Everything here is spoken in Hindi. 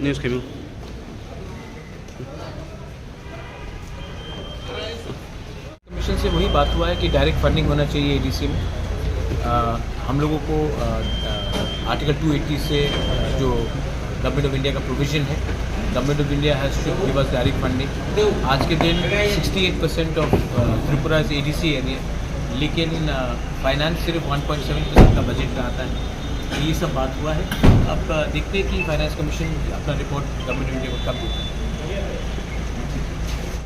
न्यूज़ केबिन कमीशन से वही बात हुआ है कि डायरेक्ट फंडिंग होना चाहिए एडीसी में। हम लोगों को आर्टिकल 280 से जो गवर्नमेंट ऑफ इंडिया का प्रोविज़न है, government of India has to give us direct funding. आज के दिन 68% of Tripura is ADC area, लेकिन फाइनेंस सिर्फ 1.7% का बजट का आता है। तो ये सब बात हुआ है। अब देखते हैं कि फाइनेंस कमीशन अपना रिपोर्ट गवर्नमेंट ऑफ इंडिया को कब देता है।